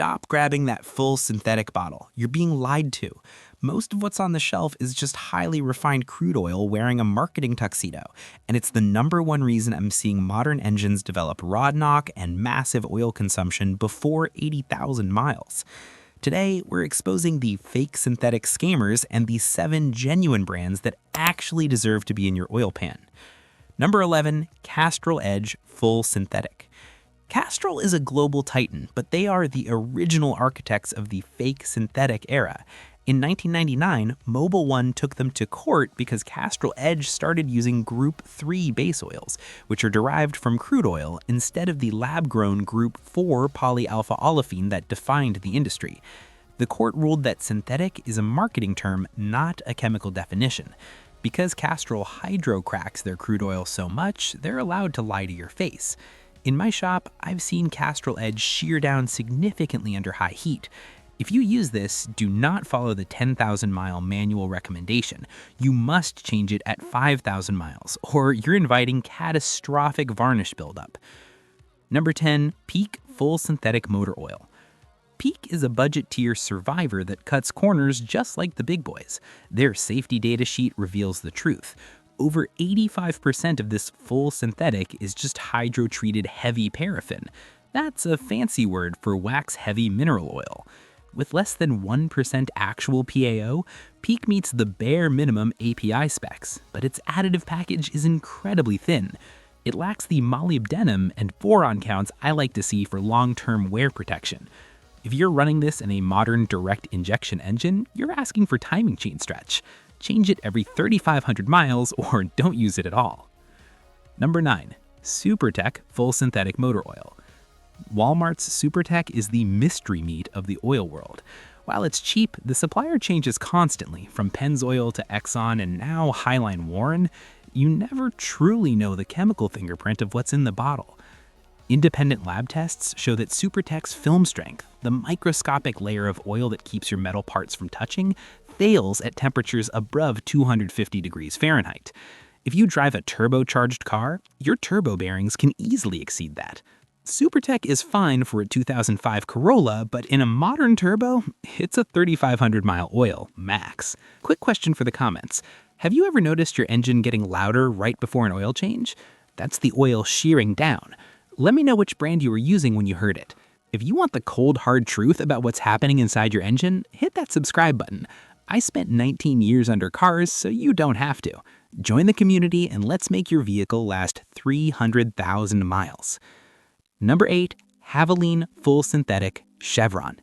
stop grabbing that full synthetic bottle. You're being lied to. Most of what's on the shelf is just highly refined crude oil wearing a marketing tuxedo, and it's the #1 reason I'm seeing modern engines develop rod knock and massive oil consumption before 80,000 miles. Today, we're exposing the fake synthetic scammers and the 7 genuine brands that actually deserve to be in your oil pan. Number 11, Castrol Edge Full Synthetic. Castrol is a global titan, but they are the original architects of the fake synthetic era. In 1999, Mobil 1 took them to court because Castrol Edge started using Group 3 base oils, which are derived from crude oil, instead of the lab-grown Group 4 polyalpha olefin that defined the industry. The court ruled that synthetic is a marketing term, not a chemical definition. Because Castrol hydrocracks their crude oil so much, they're allowed to lie to your face. In my shop, I've seen Castrol Edge shear down significantly under high heat. If you use this, do not follow the 10,000-mile manual recommendation. You must change it at 5,000 miles, or you're inviting catastrophic varnish buildup. Number 10, Peak Full Synthetic Motor Oil. Peak is a budget-tier survivor that cuts corners just like the big boys. Their safety data sheet reveals the truth. Over 85% of this full synthetic is just hydro-treated heavy paraffin. That's a fancy word for wax-heavy mineral oil. With less than 1% actual PAO, Peak meets the bare minimum API specs, but its additive package is incredibly thin. It lacks the molybdenum and boron counts I like to see for long-term wear protection. If you're running this in a modern direct injection engine, you're asking for timing chain stretch. Change it every 3,500 miles or don't use it at all. Number 9, Superte Full Synthetic Motor Oil. Walmart's Superte is the mystery meat of the oil world. While it's cheap, the supplier changes constantly, from Pennzoil to Exxon and now Highline Warren. You never truly know the chemical fingerprint of what's in the bottle. Independent lab tests show that Superte's film strength, the microscopic layer of oil that keeps your metal parts from touching, fails at temperatures above 250 degrees Fahrenheit. If you drive a turbocharged car, your turbo bearings can easily exceed that. Superte is fine for a 2005 Corolla, but in a modern turbo, it's a 3,500-mile oil, max. Quick question for the comments. Have you ever noticed your engine getting louder right before an oil change? That's the oil shearing down. Let me know which brand you were using when you heard it. If you want the cold, hard truth about what's happening inside your engine, hit that subscribe button. I spent 19 years under cars, so you don't have to. Join the community and let's make your vehicle last 300,000 miles. Number 8, Valvoline Full Synthetic Chevron.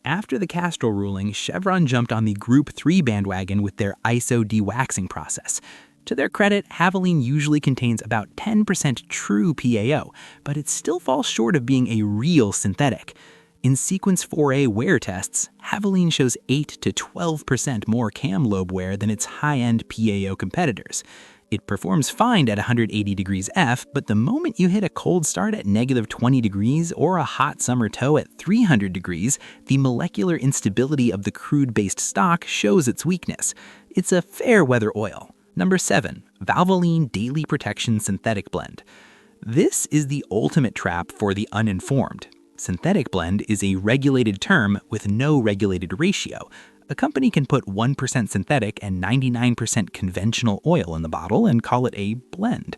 After the Castrol ruling, Chevron jumped on the Group 3 bandwagon with their ISO dewaxing process. To their credit, Valvoline usually contains about 10% true PAO, but it still falls short of being a real synthetic. In Sequence 4A wear tests, Valvoline shows 8 to 12% more cam lobe wear than its high-end PAO competitors. It performs fine at 180 degrees F, but the moment you hit a cold start at -20 degrees or a hot summer tow at 300 degrees, the molecular instability of the crude-based stock shows its weakness. It's a fair weather oil. Number 7, Valvoline Daily Protection Synthetic Blend. This is the ultimate trap for the uninformed. Synthetic blend is a regulated term with no regulated ratio. A company can put 1% synthetic and 99% conventional oil in the bottle and call it a blend.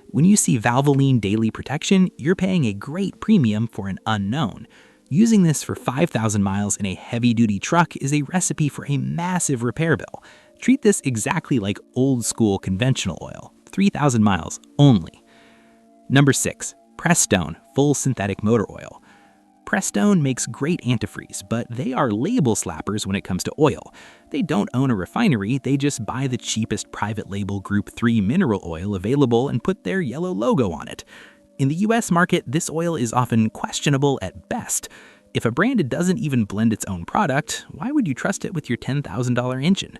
When you see Valvoline Daily Protection, you're paying a great premium for an unknown. Using this for 5,000 miles in a heavy-duty truck is a recipe for a massive repair bill. Treat this exactly like old-school conventional oil, 3,000 miles only. Number 6, Pressstone Full Synthetic Motor Oil. Pressstone makes great antifreeze, but they are label slappers when it comes to oil. They don't own a refinery, they just buy the cheapest private label Group 3 mineral oil available and put their yellow logo on it. In the US market, this oil is often questionable at best. If a brand doesn't even blend its own product, why would you trust it with your $10,000 engine?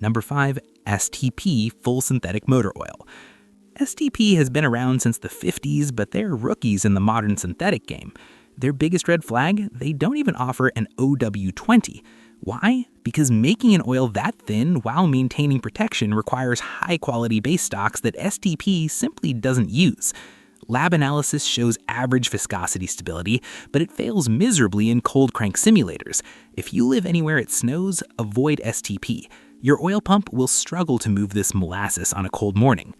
Number 5, STP Full Synthetic Motor Oil. STP has been around since the 50s, but they're rookies in the modern synthetic game. Their biggest red flag? They don't even offer an OW20. Why? Because making an oil that thin while maintaining protection requires high-quality base stocks that STP simply doesn't use. Lab analysis shows average viscosity stability, but it fails miserably in cold crank simulators. If you live anywhere it snows, avoid STP. Your oil pump will struggle to move this molasses on a cold morning.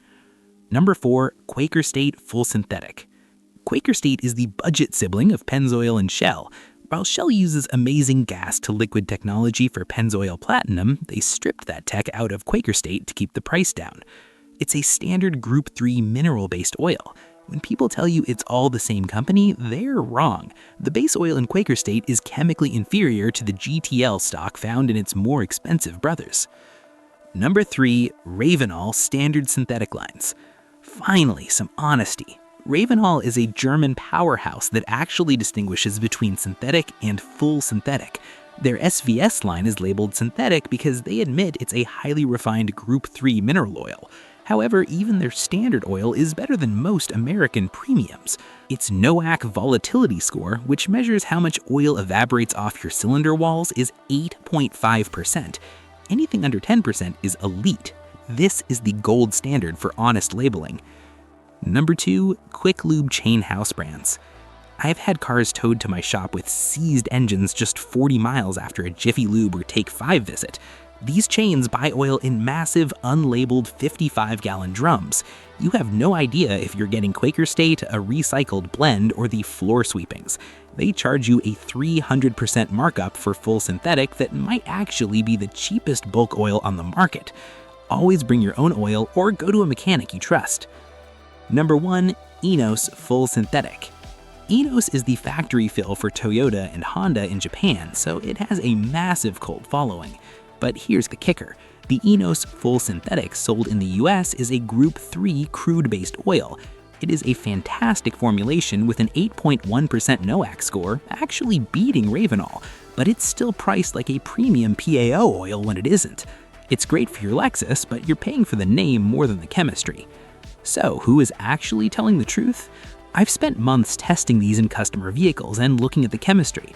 Number 4, Quaker State Full Synthetic. Quaker State is the budget sibling of Pennzoil and Shell. While Shell uses amazing gas-to-liquid technology for Pennzoil Platinum, they stripped that tech out of Quaker State to keep the price down. It's a standard Group 3 mineral-based oil. When people tell you it's all the same company, they're wrong. The base oil in Quaker State is chemically inferior to the GTL stock found in its more expensive brothers. Number 3, Ravenol Standard Synthetic Lines. Finally, some honesty. Ravenol is a German powerhouse that actually distinguishes between synthetic and full synthetic. Their SVS line is labeled synthetic because they admit it's a highly refined Group 3 mineral oil. However, even their standard oil is better than most American premiums. Its NOAC volatility score, which measures how much oil evaporates off your cylinder walls, is 8.5%. Anything under 10% is elite. This is the gold standard for honest labeling. Number 2, Quick Lube chain house brands. I've had cars towed to my shop with seized engines just 40 miles after a Jiffy Lube or Take 5 visit. These chains buy oil in massive, unlabeled 55-gallon drums. You have no idea if you're getting Quaker State, a recycled blend, or the floor sweepings. They charge you a 300% markup for full synthetic that might actually be the cheapest bulk oil on the market. Always bring your own oil or go to a mechanic you trust. Number 1, ENOS Full Synthetic. ENOS is the factory fill for Toyota and Honda in Japan, so it has a massive cult following. But here's the kicker. The ENOS Full Synthetic sold in the US is a Group 3 crude-based oil. It is a fantastic formulation with an 8.1% NOAC score, actually beating Ravenol, but it's still priced like a premium PAO oil when it isn't. It's great for your Lexus, but you're paying for the name more than the chemistry. So, who is actually telling the truth? I've spent months testing these in customer vehicles and looking at the chemistry.